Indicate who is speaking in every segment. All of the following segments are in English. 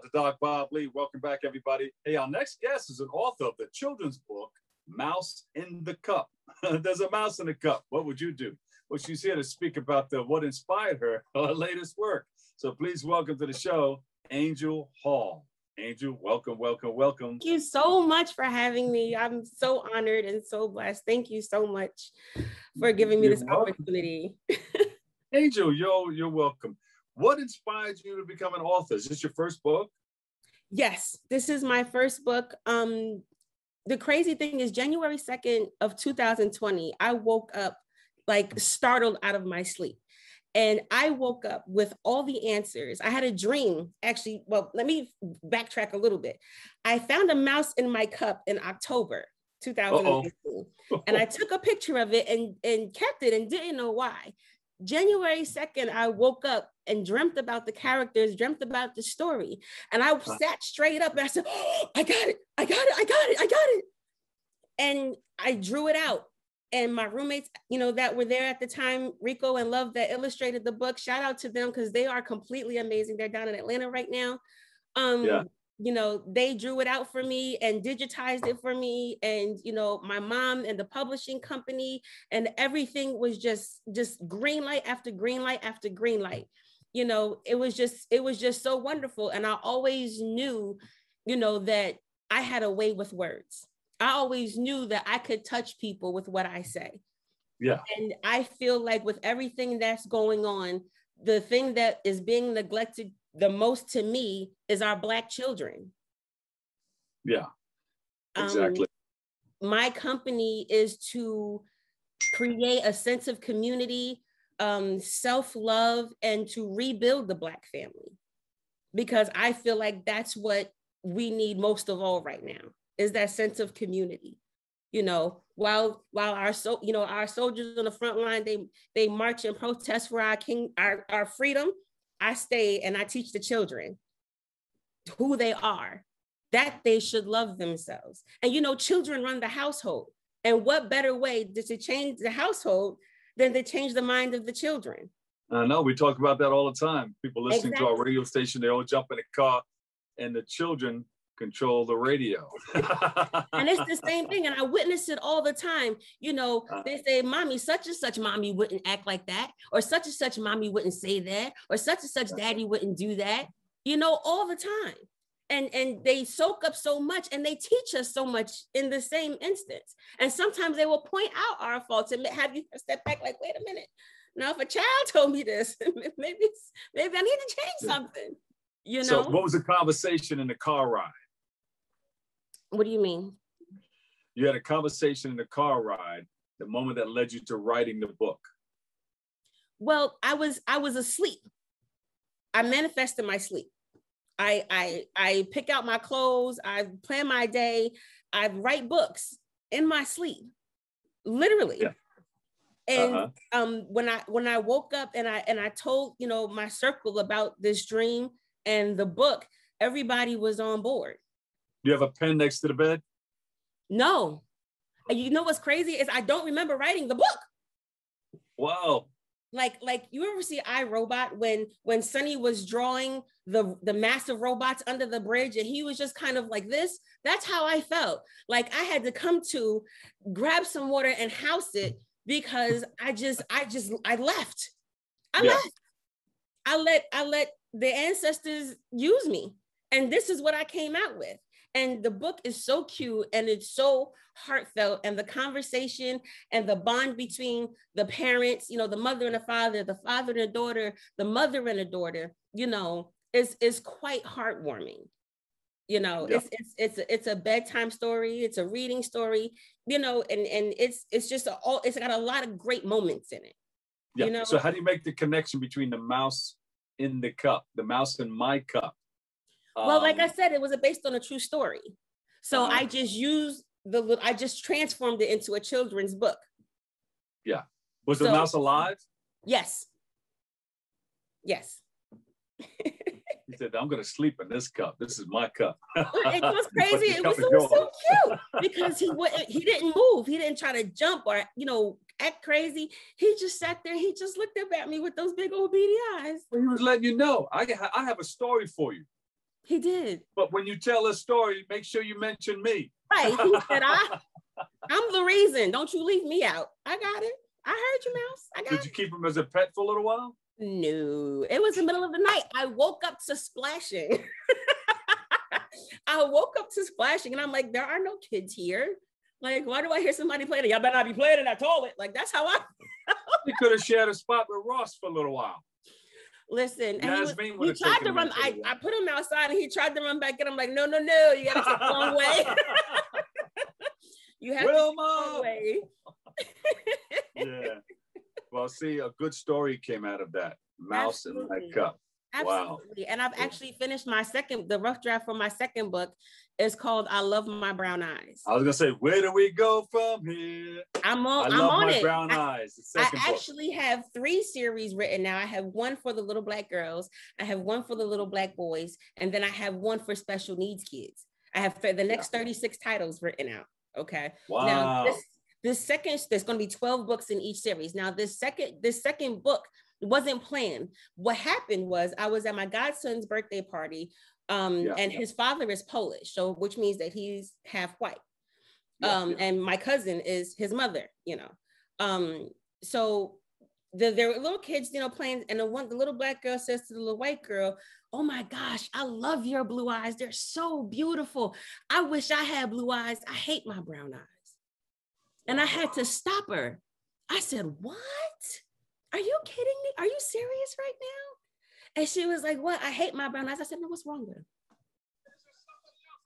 Speaker 1: Dr. Doc Bob Lee. Welcome back, everybody. Hey, our next guest is an author of the children's book, Mouse in the Cup. There's a mouse in the cup. What would you do? Well, she's here to speak about what inspired her latest work. So please welcome to the show, Angel Hall. Angel, welcome, welcome, welcome.
Speaker 2: Thank you so much for having me. I'm so honored and so blessed. Thank you so much for giving me this opportunity.
Speaker 1: Angel, you're welcome. What inspired you to become an author? Is this your first book?
Speaker 2: Yes, this is my first book. The crazy thing is January 2nd of 2020, I woke up like startled out of my sleep. And I woke up with all the answers. I had a dream, actually. Well, let me backtrack a little bit. I found a mouse in my cup in October 2015. And I took a picture of it and kept it and didn't know why. January 2nd, I woke up and dreamt about the characters, dreamt about the story. And I sat straight up and I said, oh, I got it, I got it, I got it, I got it. And I drew it out. And my roommates, that were there at the time, Rico and Love, that illustrated the book, shout out to them because they are completely amazing. They're down in Atlanta right now. They drew it out for me and digitized it for me. And, my mom and the publishing company and everything was just green light after green light after green light. It was just so wonderful. And I always knew, that I had a way with words. I always knew that I could touch people with what I say.
Speaker 1: Yeah.
Speaker 2: And I feel like with everything that's going on, the thing that is being neglected the most to me is our Black children.
Speaker 1: Yeah, exactly.
Speaker 2: My company is to create a sense of community, self-love, and to rebuild the Black family. Because I feel like that's what we need most of all right now. Is that sense of community, while our soldiers on the front line, they march and protest for our freedom. I stay and I teach the children who they are, that they should love themselves. And children run the household. And what better way to change the household than to change the mind of the children?
Speaker 1: I know, we talk about that all the time. People listening to our radio station, they all jump in the car and the children control the radio.
Speaker 2: And it's the same thing. And I witness it all the time. They say, mommy, such and such mommy wouldn't act like that, or such and such mommy wouldn't say that, or such and such daddy wouldn't do that, all the time. And they soak up so much and they teach us so much in the same instance. And sometimes they will point out our faults and have you step back like, wait a minute. Now, if a child told me this, maybe I need to change something,
Speaker 1: So what was the conversation in the car ride?
Speaker 2: What do you mean?
Speaker 1: You had a conversation in the car ride, the moment that led you to writing the book.
Speaker 2: Well, I was asleep. I manifest in my sleep. I pick out my clothes. I plan my day. I write books in my sleep, literally. Yeah. And when I woke up and I told my circle about this dream and the book, everybody was on board.
Speaker 1: Do you have a pen next to the bed?
Speaker 2: No. You know what's crazy is I don't remember writing the book.
Speaker 1: Wow.
Speaker 2: Like you ever see iRobot when Sonny was drawing the massive robots under the bridge and he was just kind of like this? That's how I felt. Like I had to come to grab some water and house it because I left. I left. I let the ancestors use me. And this is what I came out with. And the book is so cute and it's so heartfelt, and the conversation and the bond between the parents, the mother and the father and the daughter, the mother and the daughter, is quite heartwarming. It's a bedtime story, it's a reading story, and it's got a lot of great moments in it.
Speaker 1: Yeah. So how do you make the connection between the mouse in the cup, the mouse in my cup?
Speaker 2: Well, like I said, it was based on a true story. So I just transformed it into a children's book.
Speaker 1: Yeah. Was the mouse alive?
Speaker 2: Yes. Yes.
Speaker 1: He said, I'm going to sleep in this cup. This is my cup.
Speaker 2: It was crazy. It was so cute because he didn't move. He didn't try to jump or, act crazy. He just sat there. He just looked up at me with those big old beady eyes.
Speaker 1: Well, he was letting you know, I have a story for you.
Speaker 2: He did.
Speaker 1: But when you tell a story, make sure you mention me.
Speaker 2: Right. He said, I'm the reason. Don't you leave me out. I got it. I heard you, Mouse. I got it.
Speaker 1: Did you keep him as a pet for a little while?
Speaker 2: No, it was the middle of the night. I woke up to splashing. I woke up to splashing and I'm like, there are no kids here. Like, why do I hear somebody playing it? Y'all better not be playing in that toilet. Like, that's how I
Speaker 1: You could have shared a spot with Ross for a little while.
Speaker 2: Listen,
Speaker 1: Yasmine
Speaker 2: he tried to run. I put him outside and he tried to run back in. I'm like, no, you gotta take the long way. You have to take the long way.
Speaker 1: Yeah. Well, see, a good story came out of that. Mouse in my cup.
Speaker 2: Absolutely. Wow. And I've actually finished the rough draft for my second book is called I Love My Brown Eyes.
Speaker 1: I was gonna say, where do we go from here?
Speaker 2: I'm on
Speaker 1: my
Speaker 2: it.
Speaker 1: Brown Eyes.
Speaker 2: I actually have 3 series written now. I have one for the little Black girls, I have one for the little Black boys, and then I have one for special needs kids. I have the next 36 titles written out. Okay.
Speaker 1: Wow.
Speaker 2: Now this second, there's going to be 12 books in each series. Now this second book wasn't planned. What happened was I was at my godson's birthday party, and his father is Polish, so which means that he's half white. And my cousin is his mother, you know. So there were little kids, you know, playing, and the little Black girl says to the little white girl, "Oh my gosh, I love your blue eyes. They're so beautiful. I wish I had blue eyes. I hate my brown eyes." And I had to stop her. I said, "What? Are you kidding me? Are you serious right now?" And she was like, "What? I hate my brown eyes." I said, "No, what's wrong with her?"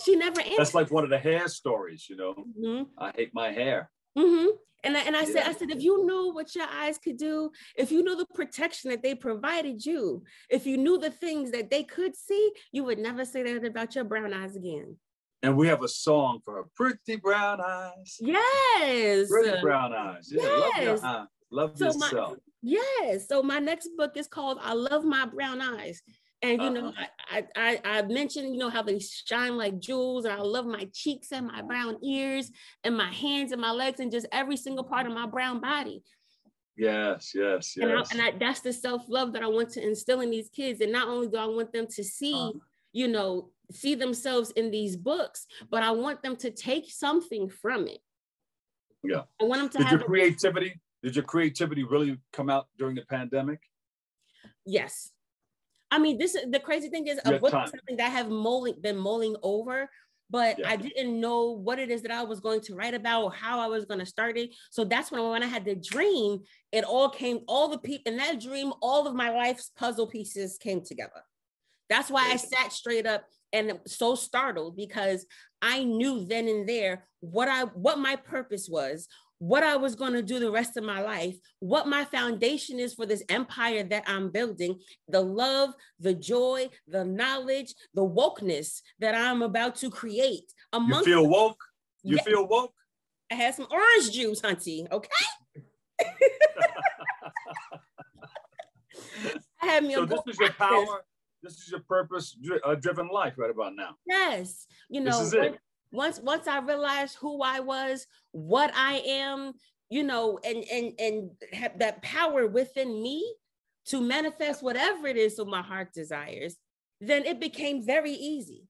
Speaker 2: She never answered.
Speaker 1: That's like one of the hair stories, you know.
Speaker 2: Mm-hmm.
Speaker 1: I hate my hair.
Speaker 2: Mm-hmm. And I said, if you knew what your eyes could do, if you knew the protection that they provided you, if you knew the things that they could see, you would never say that about your brown eyes again.
Speaker 1: And we have a song for her. Pretty brown eyes.
Speaker 2: Yes.
Speaker 1: Pretty brown eyes. Yeah,
Speaker 2: yes.
Speaker 1: Love yourself.
Speaker 2: Yes. So my next book is called I Love My Brown Eyes. And, you know, I mentioned, you know, how they shine like jewels, and I love my cheeks and my brown ears and my hands and my legs and just every single part of my brown body.
Speaker 1: Yes.
Speaker 2: And that's the self-love that I want to instill in these kids. And not only do I want them to see, you know, see themselves in these books, but I want them to take something from it.
Speaker 1: Yeah.
Speaker 2: I want them to
Speaker 1: Did your creativity really come out during the pandemic?
Speaker 2: Yes. I mean, the crazy thing is a book is something that I have been mulling over, but I didn't know what it is that I was going to write about or how I was going to start it. So that's when I had the dream, it all came, all the people in that dream, all of my life's puzzle pieces came together. That's why I sat straight up and so startled, because I knew then and there what my purpose was, what I was going to do the rest of my life, what my foundation is for this empire that I'm building, the love, the joy, the knowledge, the wokeness that I'm about to create.
Speaker 1: You feel woke? You feel woke?
Speaker 2: I had some orange juice, hunty, okay? I had me
Speaker 1: so this is your power, this is your purpose driven life right about now.
Speaker 2: Yes. You know,
Speaker 1: this is it.
Speaker 2: Once I realized who I was, what I am, you know, and have that power within me to manifest whatever it is so my heart desires, then it became very easy.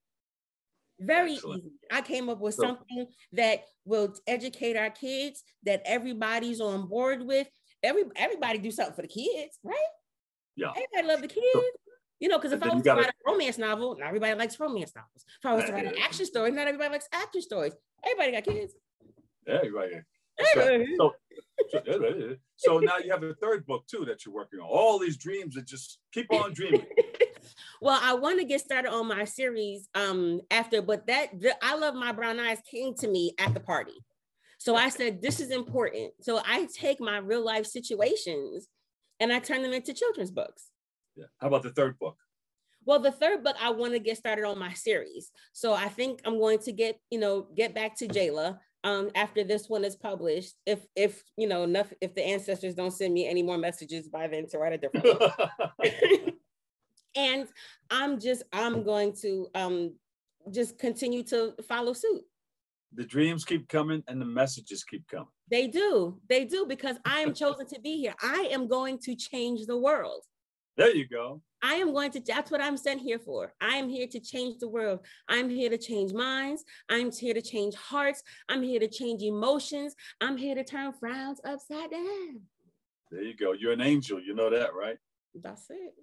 Speaker 2: Very easy. I came up with something that will educate our kids, that everybody's on board with. Everybody do something for the kids, right?
Speaker 1: Yeah.
Speaker 2: Everybody love the kids. You know, because if I was to write a romance novel, not everybody likes romance novels. If I was to write an action story, not everybody likes action stories. Everybody got kids.
Speaker 1: Everybody. So now you have a third book too that you're working on. All these dreams that just keep on dreaming.
Speaker 2: Well, I want to get started on my series after, but I Love My Brown Eyes came to me at the party. So I said, this is important. So I take my real life situations and I turn them into children's books.
Speaker 1: Yeah. How about the third book?
Speaker 2: Well, the third book, I want to get started on my series. So I think I'm going to get back to Jayla after this one is published. If the ancestors don't send me any more messages by then to write a different book. And I'm going to just continue to follow suit.
Speaker 1: The dreams keep coming and the messages keep coming.
Speaker 2: They do, because I am chosen to be here. I am going to change the world.
Speaker 1: There you go.
Speaker 2: I am going to, that's what I'm sent here for. I am here to change the world. I'm here to change minds. I'm here to change hearts. I'm here to change emotions. I'm here to turn frowns upside down.
Speaker 1: There you go. You're an angel. You know that, right?
Speaker 2: That's it.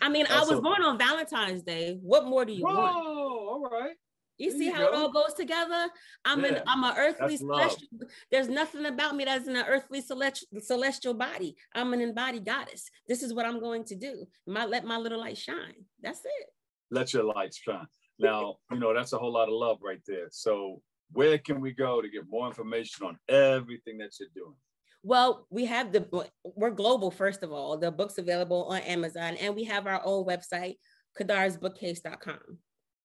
Speaker 2: I mean, I was born on Valentine's Day. What more do you want?
Speaker 1: Oh, all right.
Speaker 2: You see how it all goes together? I'm an earthly celestial. There's nothing about me that's in an earthly celestial body. I'm an embodied goddess. This is what I'm going to do. Let my little light shine. That's it.
Speaker 1: Let your light shine. Now, that's a whole lot of love right there. So where can we go to get more information on everything that you're doing?
Speaker 2: Well, we're global, first of all. The book's available on Amazon, and we have our own website, kedarsbookcase.com.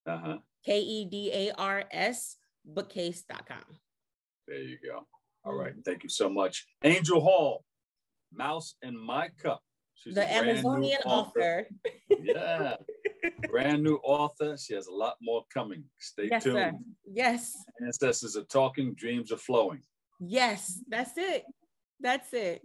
Speaker 1: Uh-huh.
Speaker 2: KEDARS bookcase.com.
Speaker 1: There you go. All right. Thank you so much. Angel Hall, Mouse in My Cup. She's
Speaker 2: the Amazonian author.
Speaker 1: Yeah. Brand new author. She has a lot more coming. Stay tuned.
Speaker 2: Sir. Yes.
Speaker 1: Ancestors are talking, dreams are flowing.
Speaker 2: Yes, that's it. That's it.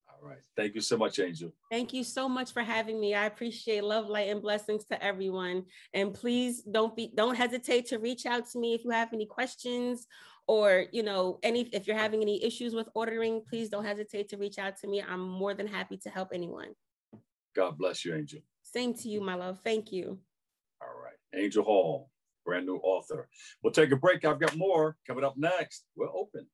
Speaker 1: All right. Thank you so much, Angel.
Speaker 2: Thank you so much for having me. I appreciate love, light, and blessings to everyone. And please don't hesitate to reach out to me if you have any questions or, if you're having any issues with ordering, please don't hesitate to reach out to me. I'm more than happy to help anyone. God bless you, Angel. Same to you, my love. Thank you. All right. Angel Hall, brand new author. We'll take a break. I've got more coming up next. We're open.